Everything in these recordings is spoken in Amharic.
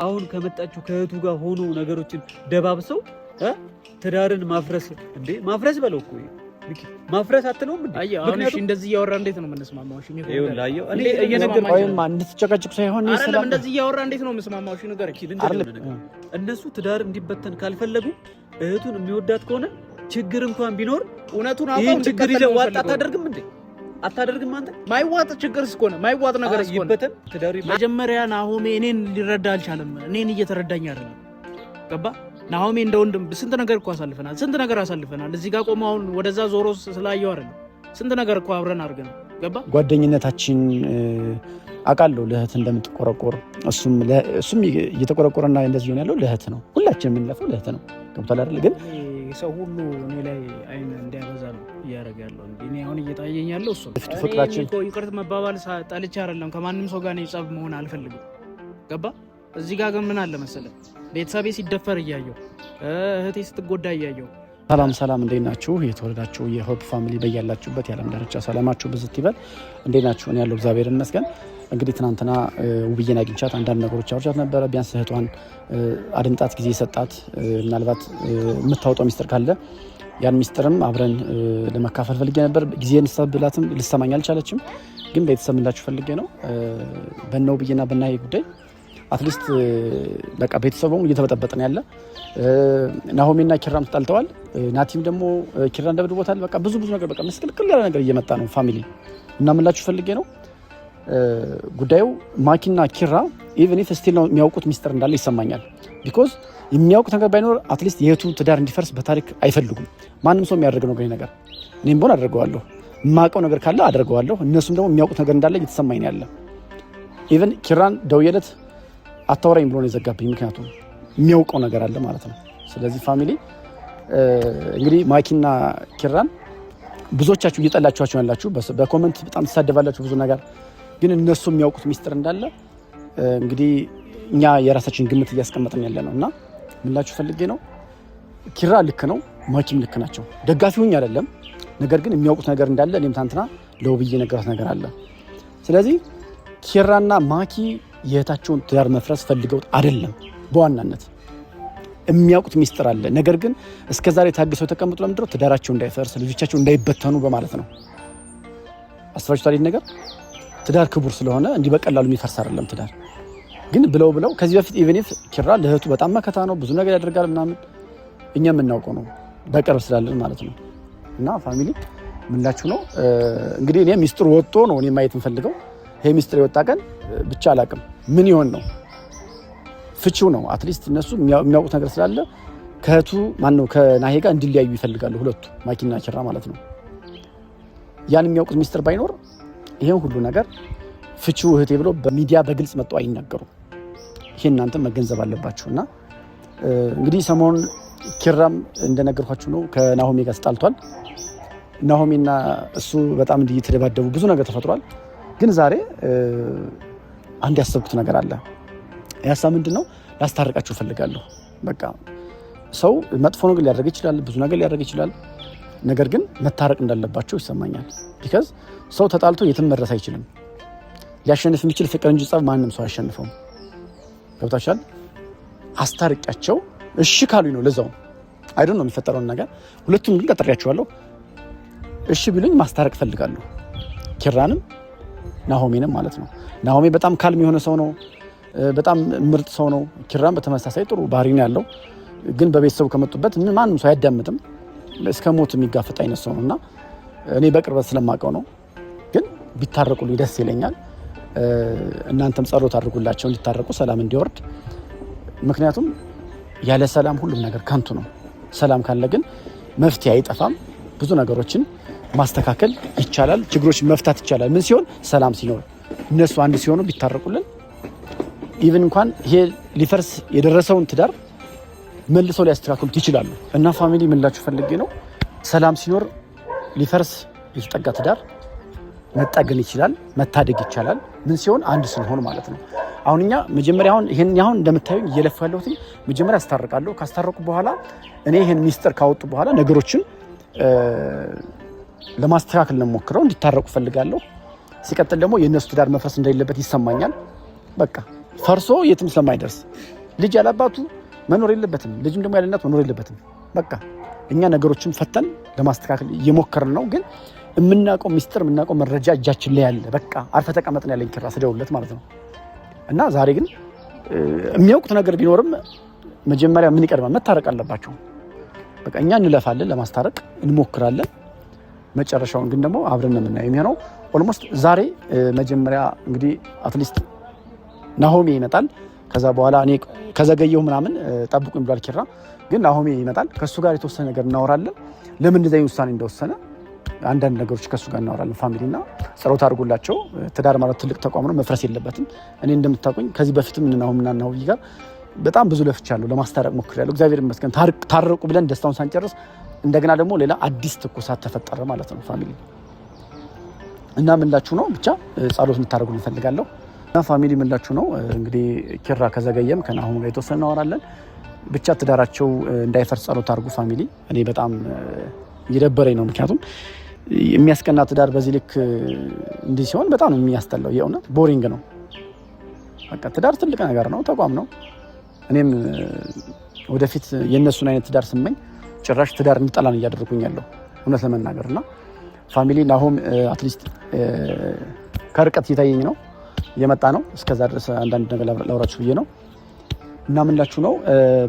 አሁን ከመጣችሁ ከእህቱ ጋር ሆኖ ነገሮችን ደባብሰው ትዳርን ማፍረስ እንዴ ማፍረስ በለው እኮ ማፍረስ አትለውም እንዴ? አሁን እሺ እንደዚህ እያወራ እንዴት ነው የምንስማማው? እሺ ነው ይኸውልህ እኔ እየነገርኩህ ወይም እንድትጨቃጭቁ ሳይሆን አይደለም እንደዚህ እያወራ እንዴት ነው የምንስማማው? እሺ ነገር እነሱ ትዳር እንዲበተን ካልፈለጉ እህቱን የሚወዳት ከሆነ ችግር እንኳን ቢኖር እውነቱን አውቀው ችግር ይዘው ዋጥ አታደርግም እንዴ? አታደርግም አንተ ማይዋጥ ችግር እስኮነ ማይዋጥ ነገር እስኮነ ይበተን ትዳር መጀመሪያ ናሆሜ እኔን ሊረዳ አልቻለም። እኔን እየተረዳኝ አይደለም። ገባ ናሆሜ እንደ ወንድም ስንት ነገር እኮ አሳልፈናል። ስንት ነገር አሳልፈናል። እዚህ ጋር ቆመው አሁን ወደዛ ዞሮ ስላየው አይደለም ስንት ነገር እኮ አብረን አድርገናል። ገባ ጓደኝነታችን አውቃለሁ ለእህት እንደምትቆረቆር እሱም እየተቆረቆረና እንደዚህ ሆነ ያለው ለእህት ነው። ሁላችንም የምንለፈው ለእህት ነው። ገብቶሃል አይደል? ግን ሰው ሁሉ እኔ ላይ አይን እንዲያበዛ ነው እያደረገ ያለው። እኔ አሁን እየታየኝ ያለው እሱ ፍቅራችን እኮ ይቅርታ መባባል ጠልቼ አይደለም። ከማንም ሰው ጋር ነው ጸብ መሆን አልፈልግም። ገባ እዚህ ጋር ግን ምን አለ መሰለህ ቤተሰቤ ሲደፈር እያየሁ እህቴ ስትጎዳ እያየሁ። ሰላም እንዴት ናችሁ? የተወደዳችሁ የሆፕ ፋሚሊ በያላችሁበት የዓለም ዳርቻ ሰላማችሁ ብዝት ይበል። እንዴት ናችሁ? እኔ ያለው እግዚአብሔር ይመስገን። እንግዲህ ትናንትና ውብዬን አግኝቻት አንዳንድ ነገሮች አውርቻት ነበረ። ቢያንስ እህቷን አድምጣት ጊዜ ሰጣት። ምናልባት የምታወጣው ሚስጥር ካለ ያን ሚስጥርም አብረን ለመካፈል ፈልጌ ነበር። ጊዜን ሰብላትም ልሰማኝ አልቻለችም። ግን ቤተሰብ ምላችሁ ፈልጌ ነው በእነ ውብዬና በእናዬ ጉዳይ አትሊስት በቃ ቤተሰቡም እየተበጠበጠ ነው ያለ። ናሆሜና ኪራም ተጣልተዋል። ናቲም ደግሞ ኪራን ደብድቦታል። በቃ ብዙ ነገር በቃ መስቀልቅል ያለ ነገር እየመጣ ነው ፋሚሊ እና ምላችሁ ፈልጌ ነው ጉዳዩ ማኪና ኪራ ኢቭን ኢፍ ስቲል ነው የሚያውቁት ሚስጥር እንዳለ ይሰማኛል። ቢኮዝ የሚያውቁት ነገር ባይኖር አትሊስት የቱ ትዳር እንዲፈርስ በታሪክ አይፈልጉም። ማንም ሰው የሚያደርግ ነው ነገር እኔም ቢሆን አደርገዋለሁ። የማውቀው ነገር ካለ አደርገዋለሁ። እነሱም ደግሞ የሚያውቁት ነገር እንዳለ እየተሰማኝ ነው ያለ። ኢቭን ኪራን ደውዬለት አታወራኝ ብሎ ነው የዘጋብኝ። ምክንያቱም የሚያውቀው ነገር አለ ማለት ነው። ስለዚህ ፋሚሊ እንግዲህ ማኪና ኪራን ብዙዎቻችሁ እየጠላችኋቸው ያላችሁ በኮመንት በጣም ትሳደባላችሁ ብዙ ነገር። ግን እነሱ የሚያውቁት ሚስጥር እንዳለ እንግዲህ እኛ የራሳችን ግምት እያስቀመጥን ያለ ነው እና ምላችሁ ፈልጌ ነው ኪራ ልክ ነው፣ ማኪም ልክ ናቸው። ደጋፊውኝ አይደለም፣ ነገር ግን የሚያውቁት ነገር እንዳለ እኔም ታንትና ለውብዬ ነገራት ነገር አለ። ስለዚህ ኪራና ማኪ የእህታቸውን ትዳር መፍረስ ፈልገውት አይደለም። በዋናነት የሚያውቁት ሚስጥር አለ። ነገር ግን እስከዛሬ ታግሰው ተቀምጡ ለምድረው ትዳራቸው እንዳይፈርስ ልጆቻቸው እንዳይበተኑ በማለት ነው። አስባችሁታል? ነገር ትዳር ክቡር ስለሆነ እንዲህ በቀላሉ የሚፈርስ አይደለም ትዳር። ግን ብለው ከዚህ በፊት ኢቭን ኢፍ ኪራ ለእህቱ በጣም መከታ ነው፣ ብዙ ነገር ያደርጋል ምናምን፣ እኛ የምናውቀው ነው በቅርብ ስላለን ማለት ነው። እና ፋሚሊ ምንላችሁ ነው እንግዲህ እኔ ሚስጥሩ ወጥቶ ነው እኔ ማየት የምፈልገው። ይሄ ሚስጥር የወጣ ቀን ብቻ አላቅም ምን ይሆን ነው ፍቺው ነው። አትሊስት እነሱ የሚያውቁት ነገር ስላለ ከእህቱ ማነው ከናሄ ጋር እንዲለያዩ ይፈልጋሉ ሁለቱ ማኪና ኪራ ማለት ነው። ያን የሚያውቁት ሚስጥር ባይኖር ይሄን ሁሉ ነገር ፍቺው እህቴ ብሎ በሚዲያ በግልጽ መጥቶ አይናገሩም። ይሄ እናንተ መገንዘብ አለባችሁና እንግዲህ ሰሞኑን ኪራም እንደነገርኳችሁ ነው ከናሆሜ ጋር ተጣልቷል። ናሆሜና እሱ በጣም እንዲተደባደቡ ብዙ ነገር ተፈጥሯል። ግን ዛሬ አንድ ያሰብኩት ነገር አለ። ያሳብ ምንድነው? ላስታርቃችሁ ፈልጋለሁ። በቃ ሰው መጥፎ ነገር ሊያደርግ ይችላል፣ ብዙ ነገር ሊያደርግ ይችላል። ነገር ግን መታረቅ እንዳለባቸው ይሰማኛል። ቢካዝ ሰው ተጣልቶ የትም መድረስ አይችልም። ሊያሸንፍ የሚችል ፍቅር እንጂ ጸብ ማንም ሰው አያሸንፈውም። ገብታችኋል? አስታርቂያቸው እሺ ካሉኝ ነው ለዛው አይደል ነው የሚፈጠረውን ነገር። ሁለቱም ግን ቀጥሬያቸዋለሁ። እሺ ቢሉኝ ማስታረቅ ፈልጋለሁ። ኪራንም ናሆሜንም ማለት ነው። ናሆሜ በጣም ካልም የሆነ ሰው ነው። በጣም ምርጥ ሰው ነው። ኪራም በተመሳሳይ ጥሩ ባህሪ ነው ያለው። ግን በቤተሰቡ ከመጡበት ማንም ሰው አያዳምጥም። እስከ ሞት የሚጋፈጥ አይነት ሰው ነውና እኔ በቅርበት ስለማውቀው ነው። ግን ቢታረቁልኝ ደስ ይለኛል። እናንተም ጸሎት አድርጉላቸው እንዲታረቁ፣ ሰላም እንዲወርድ። ምክንያቱም ያለ ሰላም ሁሉም ነገር ከንቱ ነው። ሰላም ካለ ግን መፍትሄ አይጠፋም። ብዙ ነገሮችን ማስተካከል ይቻላል። ችግሮችን መፍታት ይቻላል። ምን ሲሆን? ሰላም ሲኖር። እነሱ አንድ ሲሆኑ ቢታረቁልን ኢቭን እንኳን ይሄ ሊፈርስ የደረሰውን ትዳር መልሰው ሊያስተካክሉት ይችላሉ። እና ፋሚሊ ምንላችሁ ፈልጌ ነው ሰላም ሲኖር ሊፈርስ የተጠጋ ትዳር መጠገን ይችላል፣ መታደግ ይቻላል። ምን ሲሆን? አንድ ስንሆን ማለት ነው። አሁን እኛ መጀመሪያ ይሄን እንደምታዩኝ እየለፋ ያለሁት መጀመሪያ አስታርቃለሁ። ካስታረቁ በኋላ እኔ ይሄን ሚስጥር ካወጡ በኋላ ነገሮችን ለማስተካከል ነው ሞክረው እንዲታረቁ ፈልጋለሁ። ሲቀጥል ደግሞ የእነሱ ትዳር መፍረስ እንደሌለበት ይሰማኛል። በቃ ፈርሶ የትም ስለማይደርስ ልጅ ያላባቱ መኖር የለበትም፣ ልጅም ደግሞ ያለናት መኖር የለበትም። በቃ እኛ ነገሮችን ፈተን ለማስተካከል እየሞከርን ነው። ግን የምናውቀው ሚስጥር የምናውቀው መረጃ እጃችን ላይ ያለ በቃ አርፈ ተቀመጥን ያለኝ ኪራ ስደውልለት ማለት ነው። እና ዛሬ ግን የሚያውቁት ነገር ቢኖርም መጀመሪያ ምን ይቀድማል? መታረቅ አለባቸው። በቃ እኛ እንለፋለን፣ ለማስታረቅ እንሞክራለን። መጨረሻውን ግን ደግሞ አብረን ነው የምናየው የሚሆነው። ኦልሞስት ዛሬ መጀመሪያ እንግዲህ አትሊስት ናሆሜ ይመጣል። ከዛ በኋላ እኔ ከዘገየሁ ምናምን ጠብቁኝ ብሏል ኪራ። ግን ናሆሜ ይመጣል። ከሱ ጋር የተወሰነ ነገር እናወራለን። ለምን እንደዚህ ውሳኔ እንደወሰነ አንዳንድ ነገሮች ከሱ ጋር እናወራለን። ፋሚሊና ጸሎት አድርጎላቸው። ትዳር ማለት ትልቅ ተቋም ነው፣ መፍረስ የለበትም። እኔ እንደምታውቁኝ ከዚህ በፊትም ናሆምና ናሆይ ጋር በጣም ብዙ ለፍቻለሁ፣ ለማስታረቅ ሞክሬያለሁ። እግዚአብሔር ይመስገን ታረቁ ብለን ደስታውን ሳንጨርስ እንደገና ደግሞ ሌላ አዲስ ትኩሳት ተፈጠረ ማለት ነው ፋሚሊ። እና ምንላችሁ ነው ብቻ ጸሎት እንድታደርጉ እንፈልጋለሁ። እና ፋሚሊ ምንላችሁ ነው እንግዲህ ኪራ ከዘገየም ከናሆም ጋር የተወሰነ እናወራለን። ብቻ ትዳራቸው እንዳይፈርስ ጸሎት አድርጉ ፋሚሊ። እኔ በጣም እየደበረኝ ነው፣ ምክንያቱም የሚያስቀና ትዳር በዚህ ልክ እንዲህ ሲሆን በጣም ነው የሚያስጠላው። የእውነት ቦሪንግ ነው። በቃ ትዳር ትልቅ ነገር ነው፣ ተቋም ነው። እኔም ወደፊት የእነሱን አይነት ትዳር ስመኝ ጭራሽ ትዳር እንዲጠላን እያደረጉኝ ያለው እውነት ለመናገር እና ፋሚሊ ናሆም አትሊስት ከርቀት እየታየኝ ነው፣ እየመጣ ነው። እስከዛ ድረስ አንዳንድ ነገር ላውራችሁ ብዬ ነው። እና ምንላችሁ ነው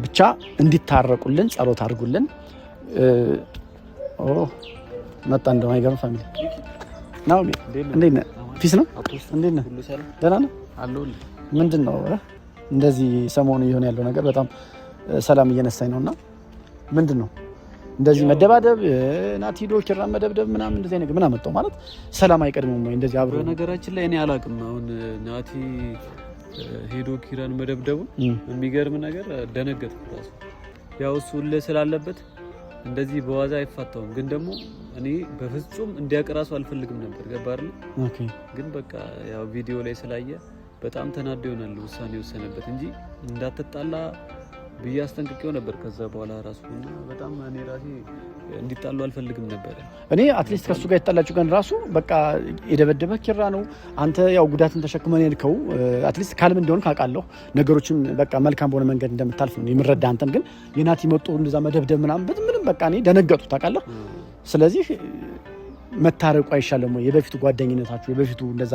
ብቻ እንዲታረቁልን ጸሎት አድርጉልን። መጣ እንደው አይገርም ፋሚሊ ናሆም እንዴት ነህ? ፒስ ነው? እንዴት ነህ? ደህና ነህ? ምንድን ነው እንደዚህ ሰሞኑ እየሆነ ያለው ነገር በጣም ሰላም እየነሳኝ ነውና ምንድን ነው እንደዚህ መደባደብ፣ ናቲ ሄዶ ኪራን መደብደብ ምናምን እንደዚህ ነገር ምን አመጣው ማለት ሰላም አይቀድምም ወይ እንደዚህ አብሮ? ነገራችን ላይ እኔ አላውቅም። አሁን ናቲ ሄዶ ኪራን መደብደቡ የሚገርም ነገር ደነገጥኩ ራሱ። ያው እሱ ስላለበት እንደዚህ በዋዛ አይፋታውም። ግን ደግሞ እኔ በፍጹም እንዲያውቅ ራሱ አልፈልግም ነበር። ገባ አይደል? ኦኬ። ግን በቃ ያው ቪዲዮ ላይ ስላየ በጣም ተናዶ ይሆናል ውሳኔ ወሰነበት እንጂ እንዳትጣላ ብዬ አስጠንቅቄው ነበር። ከዛ በኋላ ራሱና በጣም እኔ ራሴ እንዲጣሉ አልፈልግም ነበር። እኔ አትሊስት ከሱ ጋር የተጣላችሁ ቀን ራሱ በቃ የደበደበ ኪራ ነው። አንተ ያው ጉዳትን ተሸክመን የልከው አትሊስት ካልም እንደሆነ ካውቃለሁ ነገሮችን በቃ መልካም በሆነ መንገድ እንደምታልፍ ነው የምረዳ። አንተም ግን የናቲ መጥቶ እንደዛ መደብደብ ምናምን ምንም በቃ እኔ ደነገጡ ታውቃለህ። ስለዚህ መታረቁ አይሻልም ወይ? የበፊቱ ጓደኝነታችሁ የበፊቱ እንደዛ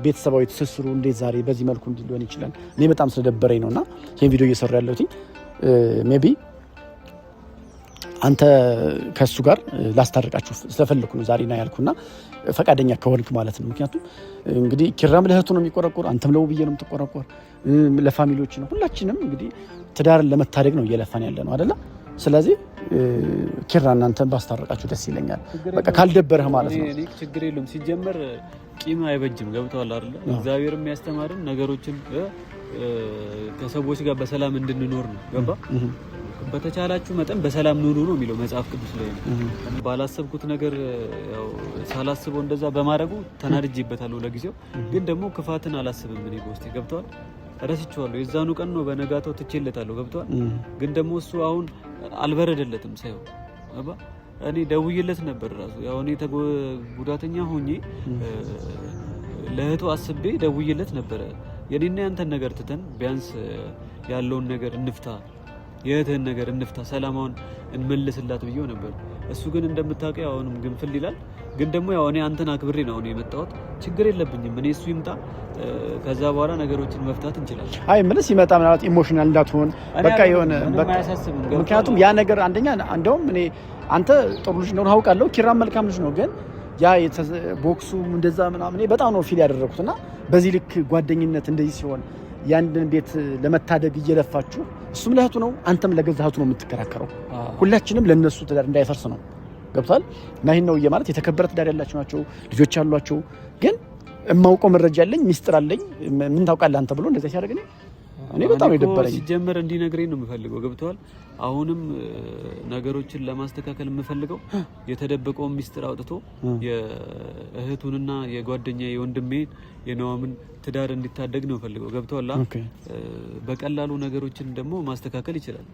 ቤተሰባዊ ትስስሩ እንዴት ዛሬ በዚህ መልኩ ሊሆን ይችላል? እኔ በጣም ስለደበረኝ ነውና ይሄን ቪዲዮ እየሰሩ ያለሁት ሜቢ አንተ ከሱ ጋር ላስታርቃችሁ ስለፈለኩ ነው ዛሬ ነው ያልኩና ፈቃደኛ ከሆንክ ማለት ነው። ምክንያቱም እንግዲህ ኪራም ለእህቱ ነው የሚቆረቆር፣ አንተም ለውብዬ ነው የምትቆረቆር፣ ለፋሚሊዎች ነው። ሁላችንም እንግዲህ ትዳርን ለመታደግ ነው እየለፋን ያለ ነው አይደለ? ስለዚህ ኪራ እናንተን ባስታረቃችሁ ደስ ይለኛል። በቃ ካልደበረህ ማለት ነው። እኔ ችግር የለውም። ሲጀመር ቂም አይበጅም። ገብተዋል አይደል? እግዚአብሔር የሚያስተማርን ነገሮችን ከሰዎች ጋር በሰላም እንድንኖር ነው። ገባ? በተቻላችሁ መጠን በሰላም ኑሩ ነው የሚለው መጽሐፍ ቅዱስ ላይ ነው። ባላሰብኩት ነገር ያው ሳላስበው እንደዛ በማድረጉ ተናድጄበታለሁ ለጊዜው። ግን ደግሞ ክፋትን አላስብም እኔ በውስጤ። ገብተዋል? ረስቼዋለሁ። የዛኑ ቀን ነው በነጋታው ትቼለታለሁ። ገብተዋል? ግን ደግሞ እሱ አሁን አልበረደለትም ሳይሆን አባ እኔ ደውዬለት ነበር ራሱ ያው እኔ ጉዳተኛ ሆኜ ለእህቱ አስቤ ደውዬለት ነበረ። የኔና ያንተን ነገር ትተን ቢያንስ ያለውን ነገር እንፍታ፣ የእህትህን ነገር እንፍታ፣ ሰላማውን እንመልስላት ብዬው ነበር። እሱ ግን እንደምታውቀው አሁንም ግንፍል ይላል። ግን ደግሞ ያው እኔ አንተን አክብሬ ነው የመጣሁት። ችግር የለብኝም። እኔ እሱ ይምጣ፣ ከዛ በኋላ ነገሮችን መፍታት እንችላለን። አይ ምንስ ይመጣ ምናልባት ኢሞሽናል እንዳትሆን በቃ የሆነ በቃ ምክንያቱም ያ ነገር አንደኛ እንደውም እኔ አንተ ጥሩ ልጅ ነው አውቃለሁ፣ ኪራም መልካም ልጅ ነው። ግን ያ ቦክሱ እንደዛ ምናምን በጣም ነው ፊል ያደረኩትና በዚህ ልክ ጓደኝነት እንደዚህ ሲሆን ያንድን ቤት ለመታደግ እየለፋችሁ እሱም ለእህቱ ነው አንተም ለገዛ እህቱ ነው የምትከራከረው። ሁላችንም ለነሱ ትዳር እንዳይፈርስ ነው። ገብቷል? እና ይሄን ነው ማለት የተከበረ ትዳር ያላቸው ናቸው፣ ልጆች አሏቸው። ግን የማውቀው መረጃ አለኝ፣ ሚስጥር አለኝ። ምን ታውቃለህ አንተ ብሎ እንደዛ ሲያደርግ እኔ በጣም የደበረኝ ሲጀመር እንዲነግረኝ ነው የምፈልገው። ገብቷል? አሁንም ነገሮችን ለማስተካከል የምፈልገው የተደበቀውን ሚስጥር አውጥቶ የእህቱንና የጓደኛ የወንድሜ የነዋምን ትዳር እንዲታደግ ነው የምፈልገው። ገብቷል? በቀላሉ ነገሮችን ደግሞ ማስተካከል ይችላል።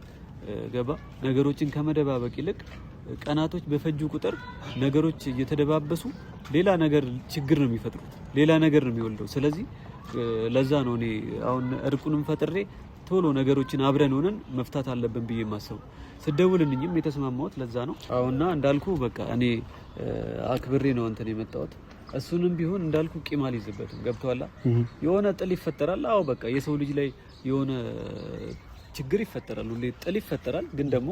ገባ? ነገሮችን ከመደባበቅ ይልቅ ቀናቶች በፈጁ ቁጥር ነገሮች እየተደባበሱ ሌላ ነገር ችግር ነው የሚፈጥሩት፣ ሌላ ነገር ነው የሚወልደው። ስለዚህ ለዛ ነው እኔ አሁን እርቁንም ፈጥሬ ቶሎ ነገሮችን አብረን ሆነን መፍታት አለብን ብዬ ማሰብ ስደውልልኝም የተስማማሁት ለዛ ነው። አሁንና እንዳልኩ በቃ እኔ አክብሬ ነው እንትን የመጣሁት። እሱንም ቢሆን እንዳልኩ ቂም አልይዝበትም። ገብቶሃል? የሆነ ጥል ይፈጠራል። አዎ በቃ የሰው ልጅ ላይ የሆነ ችግር ይፈጠራል፣ ሁሌ ጥል ይፈጠራል። ግን ደግሞ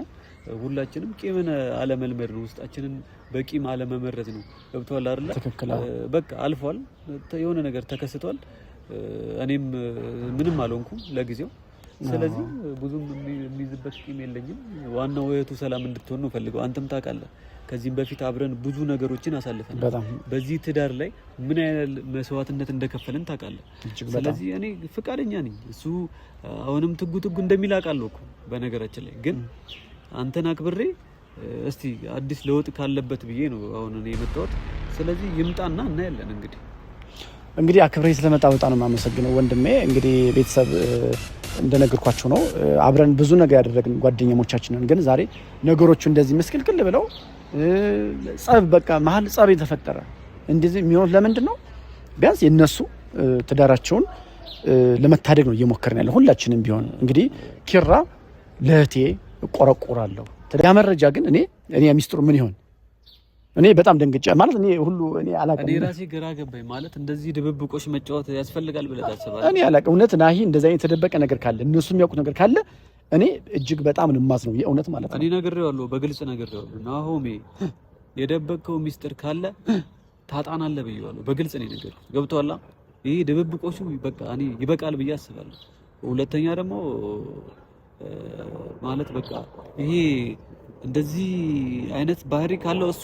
ሁላችንም ቂምን አለመልመድ ነው፣ ውስጣችንን በቂም አለመመረዝ ነው። ገብቶሃል አይደል? በቃ አልፏል፣ የሆነ ነገር ተከስቷል። እኔም ምንም አልሆንኩም ለጊዜው። ስለዚህ ብዙም የሚይዝበት ቂም የለኝም። ዋናው እህቱ ሰላም እንድትሆን ነው ፈልገው። አንተም ታውቃለህ ከዚህም በፊት አብረን ብዙ ነገሮችን አሳልፈናል። በዚህ ትዳር ላይ ምን ያህል መስዋዕትነት እንደከፈልን ታውቃለህ። ስለዚህ እኔ ፍቃደኛ ነኝ። እሱ አሁንም ትጉ እንደሚል አውቃለሁ እኮ በነገራችን ላይ። ግን አንተን አክብሬ እስቲ አዲስ ለውጥ ካለበት ብዬ ነው አሁን እኔ የመጣሁት። ስለዚህ ይምጣና እናያለን። እንግዲህ አክብሬ ስለመጣ በጣም ነው የማመሰግነው ወንድሜ። እንግዲህ ቤተሰብ እንደነገርኳቸው ነው አብረን ብዙ ነገር ያደረግን ጓደኛሞቻችንን። ግን ዛሬ ነገሮቹ እንደዚህ ምስቅልቅል ብለው ጸብ በቃ መሀል ጸብ የተፈጠረ እንደዚህ የሚሆኑት ለምንድን ነው? ቢያንስ የነሱ ትዳራቸውን ለመታደግ ነው እየሞከርን ያለ ሁላችንም ቢሆን። እንግዲህ ኪራ ለእህቴ እቆረቆራለሁ ያ መረጃ ግን እኔ ሚስጥሩ ምን ይሆን? እኔ በጣም ደንግጬ ማለት እኔ አላውቅም። እኔ ራሴ ግራ ገባኝ። ማለት እንደዚህ ድብብቆሽ መጫወት ያስፈልጋል ብለህ ታስባለህ? እኔ አላውቅም። እውነት ናሂ እንደዛ የተደበቀ ነገር ካለ እነሱ የሚያውቁት ነገር ካለ እኔ እጅግ በጣም ንማስ ነው የእውነት ማለት ነው። እኔ ነግሬዋለሁ፣ በግልጽ ነግሬዋለሁ። ናሆሜ የደበቀው ሚስጥር ካለ ታጣናለህ ብዬዋለሁ። በግልጽ ነው የነገርኩት። ገብቶሃል? ይሄ ድብብቆሹ በቃ እኔ ይበቃል ብዬ አስባለሁ። ሁለተኛ ደግሞ ማለት በቃ ይሄ እንደዚህ አይነት ባህሪ ካለው እሱ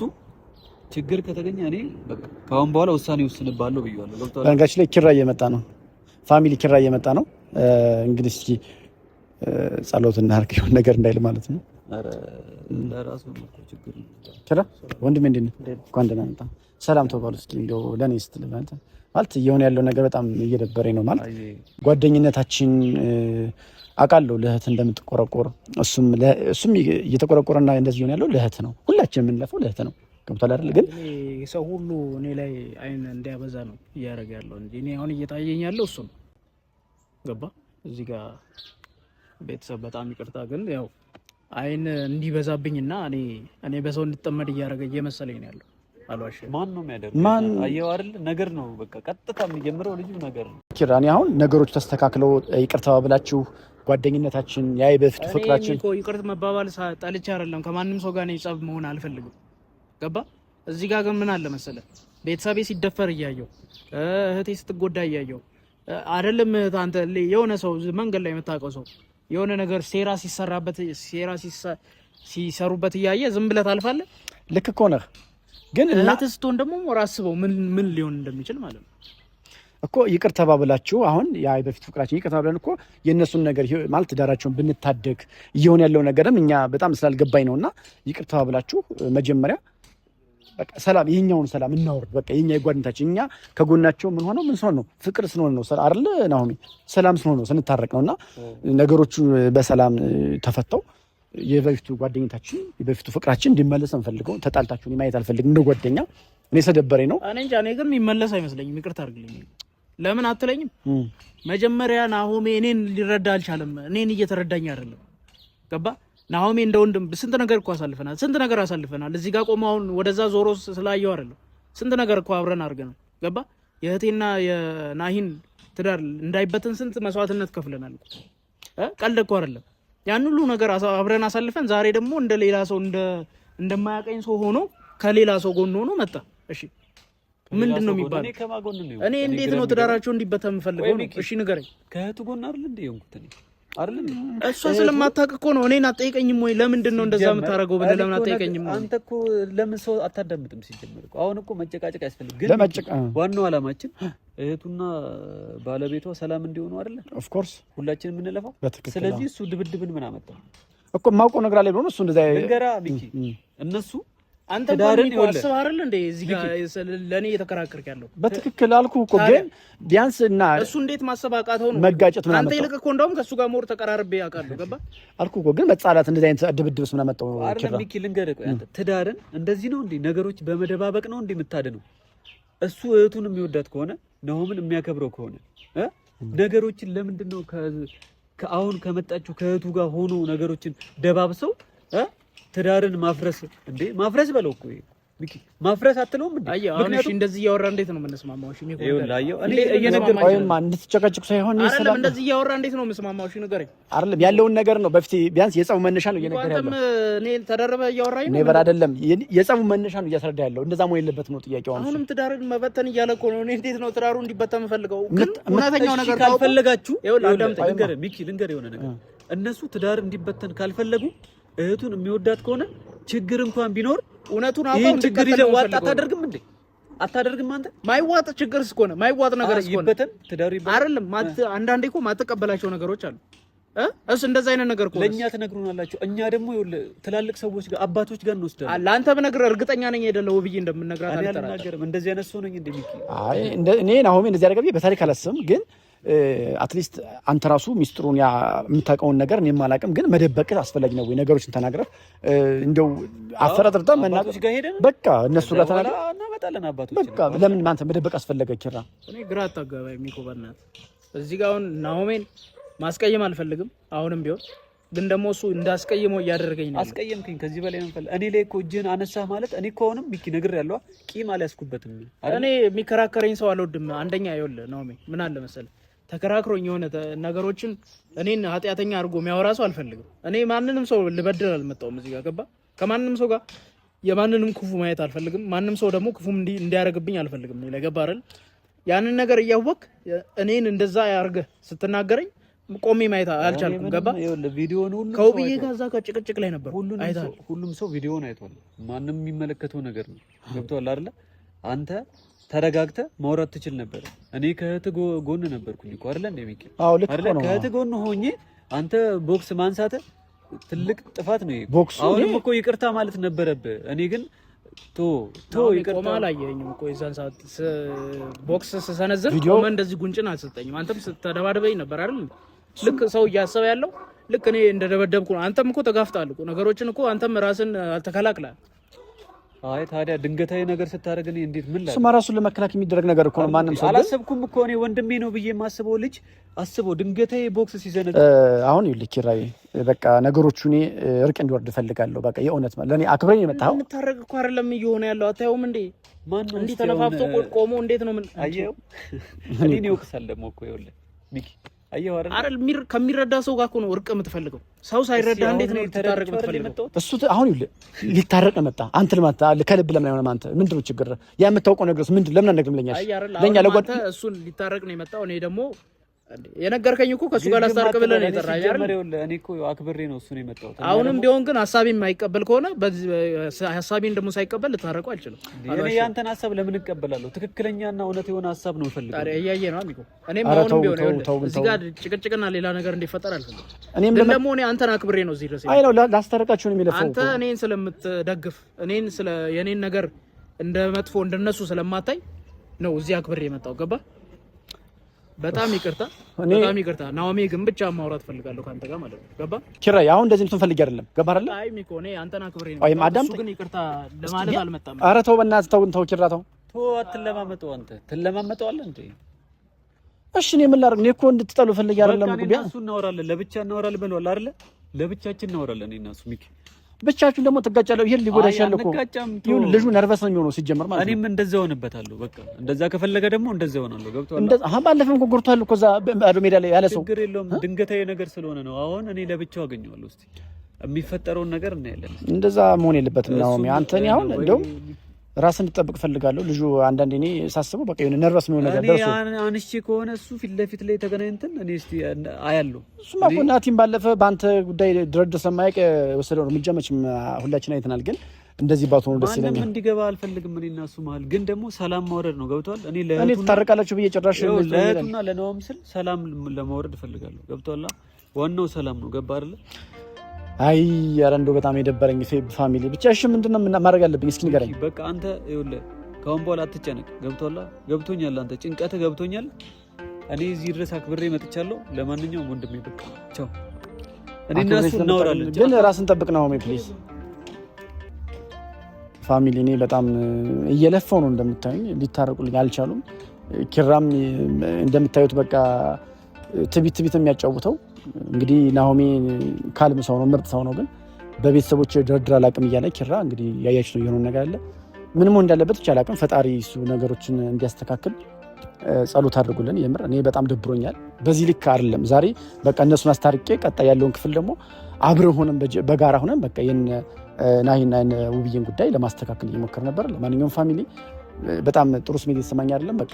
ችግር ከተገኘ እኔ በቃ ካሁን በኋላ ውሳኔ ወስንባለሁ ብዬዋለሁ። ገብቶሃል? በነገራችን ላይ ኪራ እየመጣ ነው፣ ፋሚሊ ኪራ እየመጣ ነው። እንግዲህ እስኪ ጸሎት እናድርግ የሆነ ነገር እንዳይል ማለት ነው። አረ ለራሱ ነው ችግር ነው። ኪራ ወንድሜ እንዴት ነህ? እንኳን ደህና መጣ። ሰላም ተባሉ እስኪ እንደው ለኔ ስትል ማለት እየሆነ ያለው ነገር በጣም እየደበረኝ ነው። ማለት ጓደኝነታችን አውቃለሁ ለእህት እንደምትቆረቆር እሱም እየተቆረቆረና እንደዚህ ሆነ ያለው ለእህት ነው። ሁላችንም የምንለፈው ለእህት ነው። ገብቶሃል አይደል? ግን ሰው ሁሉ እኔ ላይ አይን እንዲያበዛ ነው እያደረገ ያለው እንጂ እኔ አሁን እየታየኝ ያለው እሱ ነው። ገባ? እዚህ ጋር ቤተሰብ በጣም ይቅርታ፣ ግን ያው አይን እንዲበዛብኝና እኔ በሰው እንድጠመድ እያደረገ እየመሰለኝ ነው ያለው። አልዋሽ ማን ነው የሚያደርገው? አየው አይደል? ነገር ነው በቃ ቀጥታ የሚጀምረው ልጅ ነገር ነው። ኪራ እኔ አሁን ነገሮች ተስተካክለው ይቅርታ ብላችሁ ጓደኝነታችን ያይ በፊቱ ፍቅራችን እኮ ይቅርታ መባባል ጠልቼ አይደለም። ከማንም ሰው ጋር ነው ጸብ መሆን አልፈልግም። ገባ? እዚህ ጋር ግን ምን አለ መሰለህ፣ ቤተሰቤ ሲደፈር እያየው እህቴ ስትጎዳ እያየው አይደለም አንተ የሆነ ሰው መንገድ ላይ የምታውቀው ሰው የሆነ ነገር ሴራ ሲሰሩበት እያየ ዝም ብለህ ታልፋለህ። ልክ እኮ ነህ። ግን እናት ስትሆን ደግሞ ሞራ አስበው ምን ሊሆን እንደሚችል ማለት ነው እኮ። ይቅር ተባብላችሁ አሁን ያ በፊት ፍቅራችን ይቅር ተባብለን እኮ የእነሱን ነገር ማለት ዳራቸውን ብንታደግ እየሆነ ያለው ነገርም እኛ በጣም ስላልገባኝ ነውና ይቅር ተባብላችሁ መጀመሪያ በቃ ሰላም ይሄኛውን ሰላም እናወርድ። በቃ የኛ የጓደኝነታችን እኛ ከጎናቸው ምን ሆነው ምን ሰው ነው ፍቅር ስለሆነ ነው አይደል ናሆሚ? ሰላም ስለሆነ ነው ስንታረቅ ነውና ነገሮቹ በሰላም ተፈተው የበፊቱ ጓደኝነታችን የበፊቱ ፍቅራችን እንዲመለስ እንፈልገው። ተጣልታችሁን ማየት አልፈልግም እንደ ጓደኛ። እኔ ሰደበሬ ነው። እኔ እንጃ። እኔ ግን የሚመለስ አይመስለኝም። ይቅርታ አድርግልኝ። ለምን አትለኝም? መጀመሪያ ናሆሜ እኔን ሊረዳ አልቻለም። እኔን እየተረዳኝ አይደለም። ገባ? ናሆሜ እንደ ወንድም ስንት ነገር እኮ አሳልፈናል። እዚህ ጋር ቆሞ አሁን ወደዛ ዞሮ ስላየው አይደለም። ስንት ነገር እኮ አብረን አድርገናል። ገባ? የእህቴና የናሂን ትዳር እንዳይበትን ስንት መስዋዕትነት ከፍለናል። ቀልድ እኮ አይደለም። ያን ሁሉ ነገር አብረን አሳልፈን ዛሬ ደግሞ እንደ ሌላ ሰው እንደማያቀኝ ሰው ሆኖ ከሌላ ሰው ጎን ሆኖ መጣ። እሺ ምንድን ነው የሚባለው? እኔ እንዴት ነው ትዳራቸው እንዲበተን የምፈልገው ነው? እሺ ንገረኝ። ከእህቱ ጎን አይደል እንዴ የሆንኩት እኔ አይደል? እሷ ስለማታውቅ እኮ ነው። እኔን አትጠይቀኝም ወይ? ለምንድን ነው እንደዛ የምታደርገው ብለህ ለምን አትጠይቀኝም? አንተ እኮ ለምን ሰው አታዳምጥም? ሲጀምር እኮ አሁን እኮ መጨቃጨቅ ያስፈልግ፣ ግን ዋናው አላማችን እህቱና ባለቤቷ ሰላም እንዲሆኑ አይደል? ኦፍ ኮርስ ሁላችንም የምንለፋው። ስለዚህ እሱ ድብድብን ምን አመጣው እኮ የማውቀው ነገር አለ ብሎ እሱ እንደዛ ንገራ ሚኪ። እነሱ አንተ ዳርን ይወስብ አይደል እንዴ? እዚህ ጋር ለኔ እየተከራከርክ ያለው በትክክል አልኩህ እኮ። ግን ቢያንስ እና እሱ እንዴት ማሰብ አቃተው ነው መጋጨት ምናምን። አንተ ይልቅ እኮ እንደውም ከሱ ጋር ሞር ተቀራርቤ ያውቃለሁ። ገባ አልኩህ እኮ። ግን መጻላት እንደዚህ አይነት ድብድብስ ምናምን መጣው አይደል? ሚኪ ልንገርህ፣ አንተ ትዳርን እንደዚህ ነው እንዴ? ነገሮች በመደባበቅ ነው እንዴ የምታድነው? እሱ እህቱን የሚወዳት ከሆነ ናሆምን የሚያከብረው ከሆነ ነገሮችን ለምንድነው ከአሁን ከመጣችሁ ከእህቱ ጋር ሆኖ ነገሮችን ደባብሰው ትዳርን ማፍረስ እንዴ? ማፍረስ በለው እኮ ሚኪ ማፍረስ አትለውም እንዴ? አሁን እሺ እንደዚህ እያወራ እንዴት ነው የምንስማማው? እሺ ሚኮ እኔ እየነገርኩህ እንድትጨቃጭቁ ሳይሆን አይደለም። እንደዚህ እያወራ እንዴት ነው የምንስማማው? እሺ ንገረኝ። አይደለም ያለውን ነገር ነው በፊት ቢያንስ የጸቡ መነሻ ነው እየነገረ ያለው። እኔ ተደረበ እያወራኝ ነው ነበር አይደለም። የጸቡ መነሻ ነው እያስረዳ ያለው። እንደዛ መሆን የለበትም ነው ጥያቄው። አሁንም ትዳርን መበተን እያለ እኮ ነው። እኔ እንዴት ነው ትዳሩ እንዲበተን የምፈልገው? ግን እውነተኛው ነገር ካልፈለጋችሁ ልንገር የሆነ ነገር እነሱ ትዳር እንዲበተን ካልፈለጉ እህቱን የሚወዳት ከሆነ ችግር እንኳን ቢኖር እውነቱን አውቀው ችግር ይዘው ዋጥ አታደርግም እንዴ? አታደርግም አንተ? ማይዋጥ ችግር እስከሆነ ማይዋጥ ነገር እስከሆነ ይበተን ትዳሩ ይበተን አይደለም። አንዳንዴ እኮ ማትቀበላቸው ነገሮች አሉ። እሱ እንደዛ አይነት ነገር እኮ ለኛ ትነግሩናላችሁ። እኛ ደግሞ ትላልቅ ሰዎች ጋር አባቶች ጋር እንወስዳለን። ለአንተ ብነግርህ እርግጠኛ ነኝ አይደለም ውብዬ እንደምነግራት አልተናገርም። እንደዚህ አይነት ሰው ነኝ እንደ ሚኪ። አይ እኔ ናሆሜ እንደዚህ አደረገብኝ በታሪክ አላስብም ግን አትሊስት አንተ ራሱ ሚስጥሩን የምታውቀውን ነገር እኔ የማላውቅም ግን መደበቅ አስፈላጊ ነው ወይ? ነገሮችን ተናግረህ እንደው አፈራጥርታ መናገር በቃ እነሱ ጋር ተናግረህ እናመጣለን አባቶች። በቃ ለምን አንተ መደበቅ አስፈለገ? ኪራ እኔ ግራ አታጋባኝ ሚኮ በእናትህ። እዚህ ጋር አሁን ናሆሜን ማስቀየም አልፈልግም አሁንም ቢሆን ግን ደግሞ እሱ እንዳስቀየመው እያደረገኝ ነው። አስቀየምከኝ ከዚህ በላይ ነው እኔ ላይ እኮ እጅህን አነሳህ ማለት እኔ እኮ አሁንም ሚኪ ነግሬያለሁ። ቂም አልያዝኩበትም። እኔ የሚከራከረኝ ሰው አልወድም። አንደኛ ይኸውልህ ናሆሜ ምን አለ መሰለህ ተከራክሮኝ የሆነ ነገሮችን እኔን ኃጢአተኛ አድርጎ የሚያወራ ሰው አልፈልግም። እኔ ማንንም ሰው ልበድል አልመጣሁም እዚህ ጋር ገባ። ከማንንም ሰው ጋር የማንንም ክፉ ማየት አልፈልግም። ማንም ሰው ደግሞ ክፉ እንዲያደርግብኝ አልፈልግም። ለገባ አይደል? ያንን ነገር እያወቅ እኔን እንደዛ ያርገህ ስትናገረኝ ቆሜ ማየት አልቻልኩም። ገባ? ቪዲዮውን ሁሉ ከውብዬ ጋር እዛ ጭቅጭቅ ላይ ነበር። ሁሉም ሰው ቪዲዮውን አይቷል። ማንም የሚመለከተው ነገር ነው። ገብቶሃል አይደል? አንተ ተረጋግተህ ማውራት ትችል ነበር። እኔ ከእህትህ ጎን ነበርኩኝ እኮ አይደል እንዴ ሚኪ? አዎ ልክ ነው። ከእህትህ ጎን ሆኜ አንተ ቦክስ ማንሳት ትልቅ ጥፋት ነው። አሁንም እኮ ይቅርታ ማለት ነበረብህ። እኔ ግን ይቅርታ አላየኸኝም እኮ የዛን ሰዓት ቦክስ ስሰነዝር ቆመ እንደዚህ ጉንጭን አልሰጠኝም። አንተም ስትደባደበኝ ነበር አይደል? ልክ ሰው እያሰበ ያለው ልክ እኔ እንደደበደብኩ ነው። አንተም እኮ ተጋፍተሃል እኮ ነገሮችን እኮ አንተም ራስን አልተከላክላል። አይ ታዲያ ድንገታዊ ነገር ስታደርግ እኔ እንዴት ምን ላይ እሱማ ራሱን ለመከላከል የሚደረግ ነገር እኮ ነው። ማንም ሰው አላሰብኩም እኮ እኔ ወንድሜ ነው ብዬ የማስበው ልጅ አስበው ድንገታዊ ቦክስ ሲዘነድ አሁን ይልክ ኪራይ በቃ ነገሮቹ እኔ እርቅ እንዲወርድ እፈልጋለሁ። በቃ የእውነት ለኔ አክብረኝ የመጣው እንታረቅ እኮ አይደለም እየሆነ ያለው አታየውም እንዴ? ማን ነው እንዴ ተነፋፍቶ ቆሞ እንዴት ነው ምን አየው? እኔ ይወቅሳል ደግሞ እኮ ይኸውልህ ሚኪ አየው አይደል ከሚረዳ ሰው ጋር እኮ ነው እርቅ የምትፈልገው። ሰው ሳይረዳ እንዴት ነው ልታረቅ የምትፈልገው? እሱ አሁን ይኸውልህ ሊታረቅ መጣ። አንተ ልማታ ከልብ ለምን አይሆንም? አንተ ምንድነው ችግር? ያ የምታውቀው ነገርስ ምንድን ለምን አነግርም? ለኛ ለጓድ እሱን ሊታረቅ ነው የመጣው። እኔ ደግሞ የነገርከኝ እኮ ከሱ ጋር ላስታርቅ ብለህ ነው የጠራኸኝ አይደል? እኔ እኮ አክብሬ ነው እሱን የመጣው። አሁንም ቢሆን ግን ሐሳቤን የማይቀበል ከሆነ ሐሳቤን ደግሞ ሳይቀበል ልታረቁ አልችልም። እኔ ያንተን ሐሳብ ለምን እቀበላለሁ? ትክክለኛና እውነት የሆነ ሐሳብ ነው ፈልገው። ታዲያ እያየህ ነው አሚኮ። እኔም አሁንም ቢሆን እዚህ ጋር ጭቅጭቅና ሌላ ነገር እንዲፈጠር አልፈልግም። እኔም ደግሞ እኔ አንተን አክብሬ ነው እዚህ ድረስ። አይ ነው ላስታርቃችሁ ነው የሚለፈው። አንተ እኔን ስለምትደግፍ እኔን የኔን ነገር እንደ መጥፎ እንደነሱ ስለማታይ ነው እዚህ አክብሬ የመጣው። ገባ? በጣም ይቅርታ ናሆሜ፣ ግን ብቻ ማውራት ፈልጋለሁ ካንተ ጋር ማለት ነው። ገባ? ኪራይ አሁን እንደዚህ እንትን ፈልጊ አይደለም። ገባ አይደል? አይ ሚኮ እኔ አንተን አክብሬ ነው። እሱ ግን ይቅርታ ለማለት አልመጣም። ኧረ ተው በእናትህ ተው ኪራ ተው። አትለማመጠው አንተ ትለማመጠዋለህ እንዴ? እሺ እኔ ምን ላድርግ? እኔ እኮ እንድትጠሉ ፈልጊ አይደለም እኮ ቢያንስ እሱ እናወራለን፣ ለብቻ እናወራለን ብለዋል አይደል? ለብቻችን እናወራለን እኔና እሱ ሚኪ። ብቻችሁን ደግሞ ትጋጫለሁ። ይሄን ሊጎዳሽ ያለ እኮ ይሁን ልጁ ነርቨስ ነው የሚሆነው ሲጀመር ማለት ነው። እኔም እንደዛው ሆንበታለሁ። በቃ እንደዛ ከፈለገ ደግሞ እንደዛው ሆናለሁ። ገብቶሃል? አሁን ባለፈም እኮ ጎርቷል እኮ እዛ ባዶ ሜዳ ላይ ያለ ሰው። ችግር የለውም ድንገታዊ ነገር ስለሆነ ነው። አሁን እኔ ለብቻው አገኘዋለሁ። እስቲ የሚፈጠረውን ነገር እናያለን። እንደዛ መሆን የለበትም ነው። አንተ እኔ አሁን እንደውም ራስን እንድጠብቅ ፈልጋለሁ። ልጁ አንዳንዴ እኔ ሳስበው በቃ የሆነ ነርቨስ ነው ነገር ደርሶ አንቺ ከሆነ እሱ ፊት ለፊት ላይ ተገናኝተን እኔ እስቲ አያለሁ። እሱማ እኮ ናቲም ባለፈ በአንተ ጉዳይ ድረድ ሰማይቅ ወሰደው እርምጃ መቼም ሁላችን አይተናል። ግን እንደዚህ ባትሆኑ ደስ ይለኛል። ማንም እንዲገባ አልፈልግም። እኔና እሱ መሀል ግን ደግሞ ሰላም ማውረድ ነው። ገብቷል? እኔ ትታረቃላችሁ ብዬ ጭራሽ ለእህቱና ለነዋም ስል ሰላም ለማውረድ እፈልጋለሁ። ገብቷል? ዋናው ሰላም ነው። ገባ አይደል? አይ ኧረ እንደው በጣም የደበረኝ ፋሚሊ ብቻ። እሺ ምንድነው ማድረግ አለብኝ? እስኪ ንገረኝ። በቃ አንተ ይኸውልህ ከአሁን በኋላ አትጨነቅ። ገብቶኛል። አንተ ጭንቀት ገብቶኛል። እኔ እዚህ ድረስ አክብሬ መጥቻለሁ። ለማንኛውም ወንድሜ በቃ ቻው። እኔና እሱ እናወራለን። ግን ራስን ጠብቅ ነው ፕሊዝ። ፋሚሊ እኔ በጣም እየለፋው ነው እንደምታዩኝ። ሊታረቁልኝ አልቻሉም። ኪራም እንደምታዩት በቃ ትቢት የሚያጫውተው እንግዲህ ናሆሜ ካልም ሰው ነው፣ ምርጥ ሰው ነው። ግን በቤተሰቦች ድርድር አላቅም እያለ ኪራ እንግዲህ ያያችሁ ነው የሆነው ነገር አለ። ምንም እንዳለበት ብቻ አላቅም። ፈጣሪ እሱ ነገሮችን እንዲያስተካክል ጸሎት አድርጉልን። የምር እኔ በጣም ደብሮኛል። በዚህ ልክ አይደለም። ዛሬ በቃ እነሱን አስታርቄ ቀጣይ ያለውን ክፍል ደግሞ አብረን ሆነን በጋራ ሆነን በቃ ናሂና ውብዬን ጉዳይ ለማስተካከል እየሞከር ነበር። ለማንኛውም ፋሚሊ በጣም ጥሩ ስሜት የተሰማኝ አይደለም በቃ